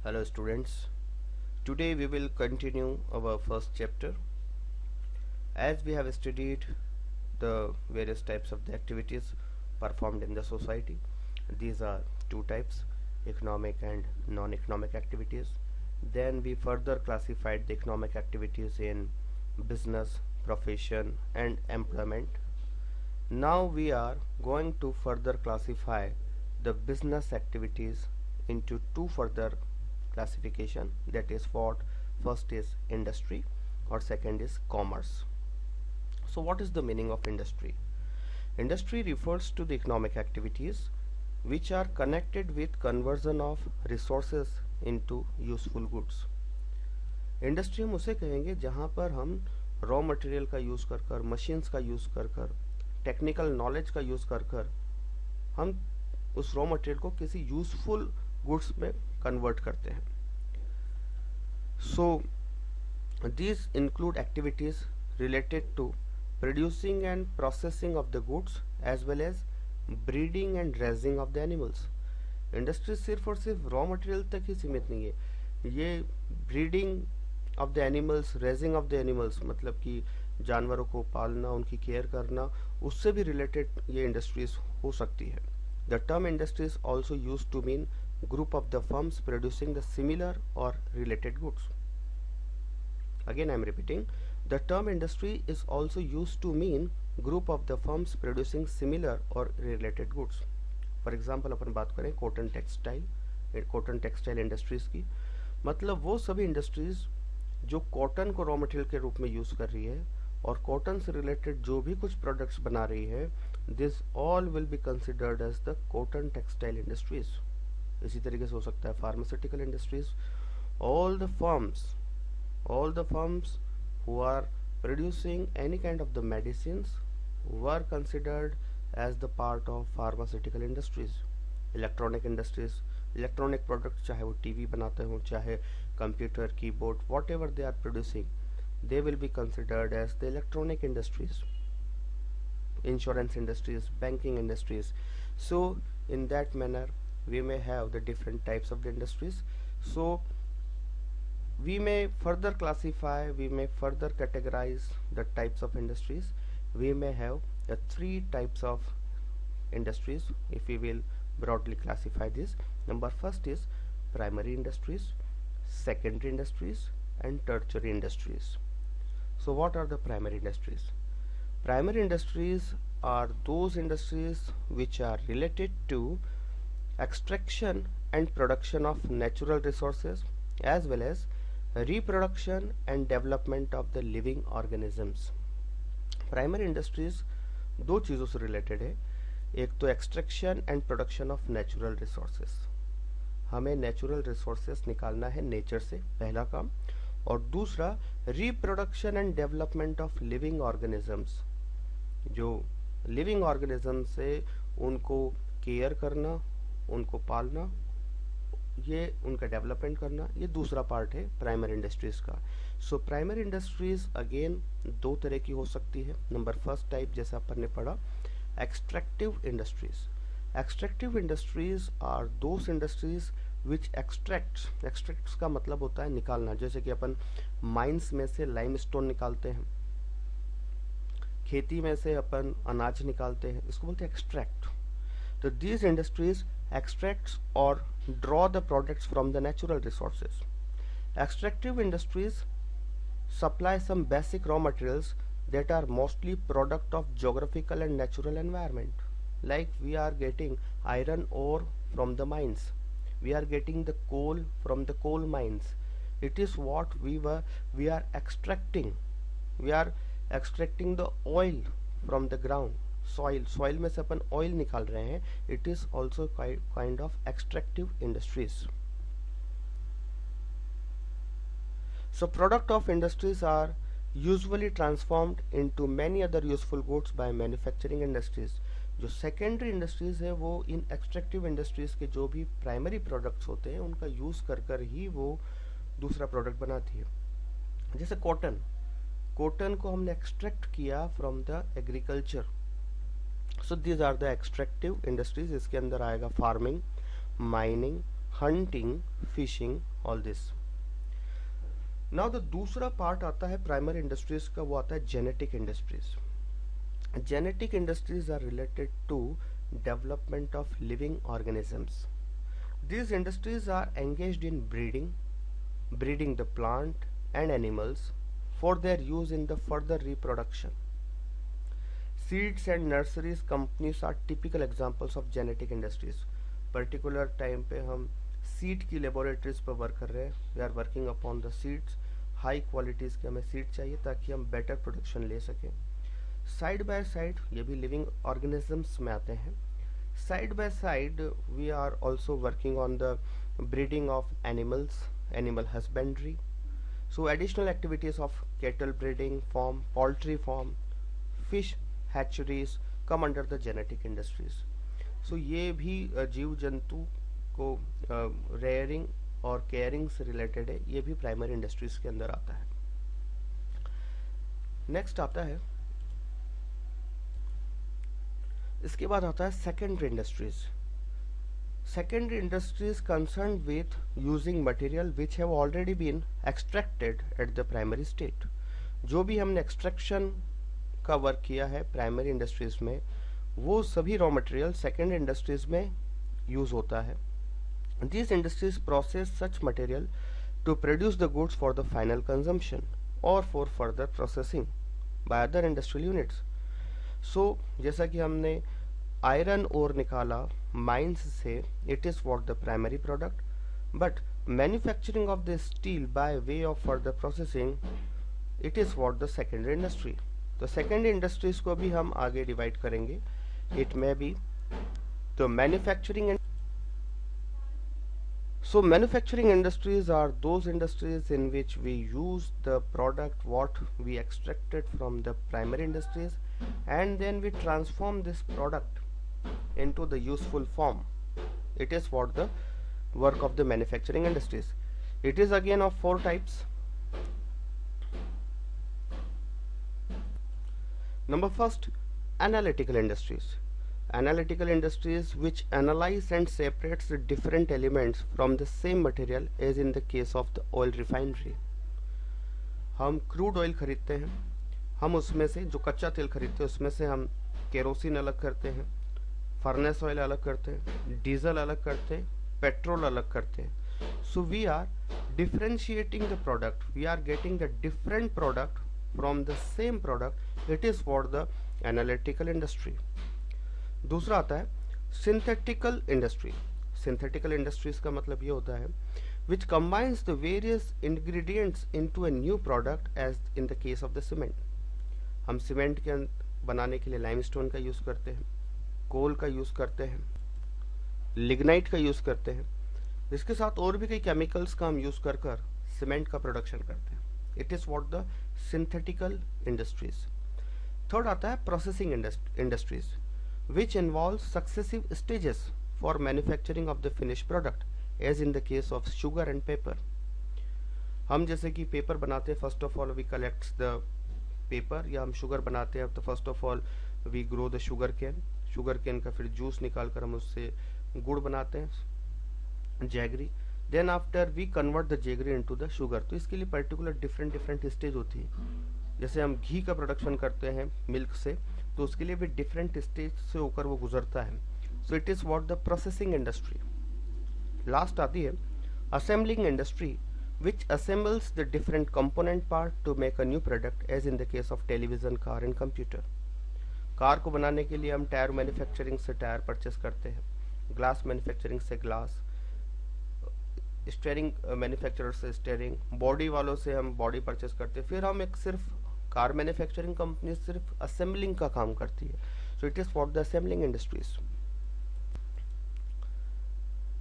Hello students, today we will continue our first chapter. As we have studied the various types of the activities performed in the society, these are two types, economic and non-economic activities. Then we further classified the economic activities in business, profession and employment. Now we are going to further classify the business activities into two further classification, that is what first is industry or second is commerce. So what is the meaning of industry? Industry refers to the economic activities which are connected with conversion of resources into useful goods. Industry हम उसे कहेंगे जहां पर हम raw material का use कर कर, machines का यूज़ कर कर, टेक्निकल नॉलेज का यूज़ कर कर हम उस रॉ मटेरियल को किसी यूजफुल गुड्स में कन्वर्ट करते हैं. सो these include activities related to producing and processing of the goods as well as breeding and raising of the animals. Industry सिर्फ और सिर्फ रॉ मटेरियल तक ही सीमित नहीं है. ये breeding of the animals, raising of the animals, मतलब कि जानवरों को पालना, उनकी केयर करना, उससे भी रिलेटेड ये इंडस्ट्रीज हो सकती है. The term industries also use to mean group of the firms producing the similar or related goods. Again I am repeating, the term industry is also used to mean group of the firms producing similar or related goods. For example अपन बात करें cotton textile industries की, मतलब वो सभी industries जो cotton को raw material के रूप में यूज कर रही है और कॉटन से रिलेटेड जो भी कुछ प्रोडक्ट्स बना रही है, this all will be considered as the cotton textile industries. इसी तरीके से हो सकता है pharmaceutical industries. All the firms who are producing any kind of the medicines were considered as the part of pharmaceutical industries. Electronic industries, electronic products, चाहे वो TV बनाते हों, चाहे computer, keyboard, whatever they are producing, they will be considered as the electronic industries. Insurance industries, banking industries. So in that manner we may have the different types of the industries. So we may further classify, we may further categorize the types of industries. We may have the three types of industries if we will broadly classify this. Number first is primary industries, secondary industries and tertiary industries. So what are the primary industries? Primary industries are those industries which are related to extraction and production of natural resources as well as reproduction and development of the living organisms. Primary industries दो चीज़ों से related है. एक तो extraction and production of natural resources, हमें natural resources निकालना है nature से, पहला काम. और दूसरा reproduction and development of living organisms, जो लिविंग ऑर्गेनिजम्स से उनको केयर करना, उनको पालना, ये उनका डेवलपमेंट करना, ये दूसरा पार्ट है प्राइमरी इंडस्ट्रीज का. सो प्राइमरी इंडस्ट्रीज अगेन दो तरह की हो सकती है. नंबर फर्स्ट टाइप जैसे अपन ने पढ़ा, extractive industries. Extractive industries are those industries which extracts का मतलब होता है निकालना. जैसे कि अपन माइंस में से लाइमस्टोन निकालते हैं, खेती में से अपन अनाज निकालते हैं, इसको बोलते हैं एक्सट्रैक्ट. तो these industries extracts or draw the products from the natural resources. Extractive industries supply some basic raw materials that are mostly product of geographical and natural environment. Like we are getting iron ore from the mines, we are getting the coal from the coal mines. It is what we are extracting. We are extracting the oil from the ground. Soil में से अपन oil निकाल रहे हैं. It is also kind of extractive industries. So product of industries are usually transformed into many other useful goods by manufacturing industries. जो secondary industries है वो इन extractive industries के जो भी प्राइमरी प्रोडक्ट्स होते हैं उनका यूज कर कर ही वो दूसरा प्रोडक्ट बनाती है. जैसे कॉटन को हमने एक्सट्रैक्ट किया from the agriculture. So these are the extractive industries. इसके अंदर आएगा farming, mining, hunting, fishing, all this. Now the दूसरा पार्ट आता है प्राइमरी इंडस्ट्रीज का, वो आता है genetic industries. Genetic industries are related to development of living organisms. These industries are engaged in breeding the plant and animals for their use in the further reproduction. Seeds and nurseries companies are typical examples of genetic industries. Particular time पे हम seed की laboratories पर work कर रहे हैं. We are working upon the seeds. High qualities के हमें seed चाहिए ताकि हम बेटर प्रोडक्शन ले सकें. साइड बाय साइड ये भी लिविंग ऑर्गेनिजम्स में आते हैं. Side by side we are also working on the breeding of animals, animal husbandry. So additional activities of cattle breeding farm, poultry farm, fish hatcheries come under the genetic industries. So ये भी जीव जंतु को rearing और caring से related है. ये भी primary industries के अंदर आता है. Next आता है, इसके बाद आता है secondary industries. Secondary industries concern with using material which have already been extracted at the primary state. जो भी हमने एक्सट्रैक्शन का वर्क किया है प्राइमरी इंडस्ट्रीज में, वो सभी रॉ मटेरियल सेकेंडरी इंडस्ट्रीज में यूज होता है. These industries process such material to produce the goods for the final consumption और for further processing by other industrial units. So जैसा कि हमने आयरन ओर निकाला माइंस से, it is what the primary product, but manufacturing of the steel by way of further processing, it is what the secondary industry. तो secondary industries को भी हम आगे डिवाइड करेंगे. It may be the manufacturing. So manufacturing industries are those industries in which we use the product what we extracted from the primary industries and then we transform this product into the useful form. It is what the work of the manufacturing industries. It is again of 4 types. Number first, analytical industries. Analytical industries which analyze and separates the different elements from the same material as in the case of the oil refinery. हम crude oil खरीदते हैं, हम उसमें से जो कच्चा तेल खरीदते हैं उसमें से हम केरोसिन अलग करते हैं, फर्नेस ऑयल अलग करते हैं, डीजल अलग करते हैं, पेट्रोल अलग करते हैं. So we are differentiating the product, we are getting the different product from the same product. It is for the analytical industry. दूसरा आता है सिंथेटिकल इंडस्ट्री. सिंथेटिकल इंडस्ट्रीज का मतलब ये होता है which combines the various ingredients into a new product as in the case of the cement. हम cement के बनाने के लिए लाइमस्टोन का यूज करते हैं, कोल का यूज करते हैं, लिग्नाइट का यूज करते हैं. इसके साथ और भी कई केमिकल्स का हम यूज कर कर सीमेंट का प्रोडक्शन करते हैं. It is what the synthetical industries. Third आता है processing industries which involves successive stages for manufacturing of the finished product as in the case of sugar and paper. हम जैसे कि पेपर बनाते हैं, first of all we collect the paper, या हम sugar बनाते हैं तो first of all we grow the sugar cane का फिर जूस निकाल कर हम उससे गुड़ बनाते हैं, jaggery. Then after we convert the jaggery into the sugar. तो इसके लिए पर्टिकुलर डिफरेंट स्टेज होती है. जैसे हम घी का प्रोडक्शन करते हैं मिल्क से, तो उसके लिए भी डिफरेंट स्टेज से होकर वो गुजरता है. So it is what the processing industry. Last आती है assembling industry which assembles the different component part to make a new product as in the case of television, car and computer. Car को बनाने के लिए हम tyre manufacturing से tyre purchase करते हैं, ग्लास मैन्युफैक्चरिंग से ग्लास, स्टीयरिंग मैन्युफैक्चरर से स्टीयरिंग, बॉडी वालों से हम बॉडी परचेस करते हैं. फिर हम एक सिर्फ कार मैन्युफैक्चरिंग कंपनी सिर्फ असेंबलिंग का काम करती है. So it is for the assembling industries.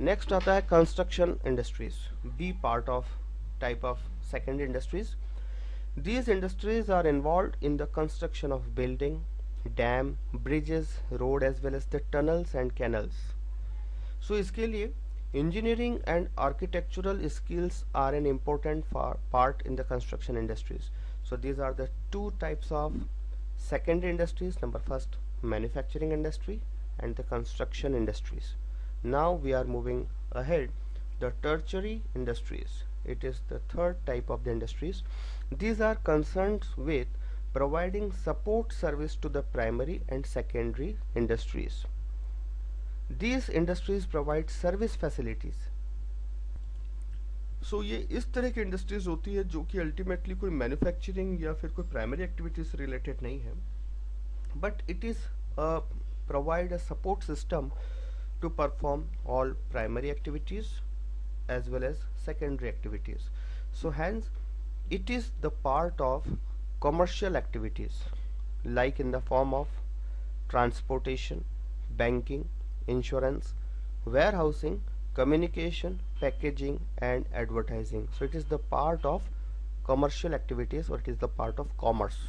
Next आता है construction industries, be part of type of second industries. These industries are involved in the construction of building, dam, bridges, road as well as the tunnels and canals. सो इसके लिए engineering and architectural skills are an important part in the construction industries. So these are the 2 types of secondary industries. Number first, manufacturing industry and the construction industries. Now we are moving ahead the tertiary industries. It is the third type of the industries. These are concerned with providing support service to the primary and secondary industries. These industries provide service facilities. ये इस तरह की industries होती है जो कि ultimately कोई manufacturing या फिर कोई प्राइमरी एक्टिविटी से रिलेटेड नहीं है, but it is provide a support system to perform all primary activities as well as secondary activities. So hence it is the part of commercial activities, like in the form of transportation, banking, insurance, warehousing, communication, packaging and advertising. So it is the part of commercial activities, or it is the part of commerce.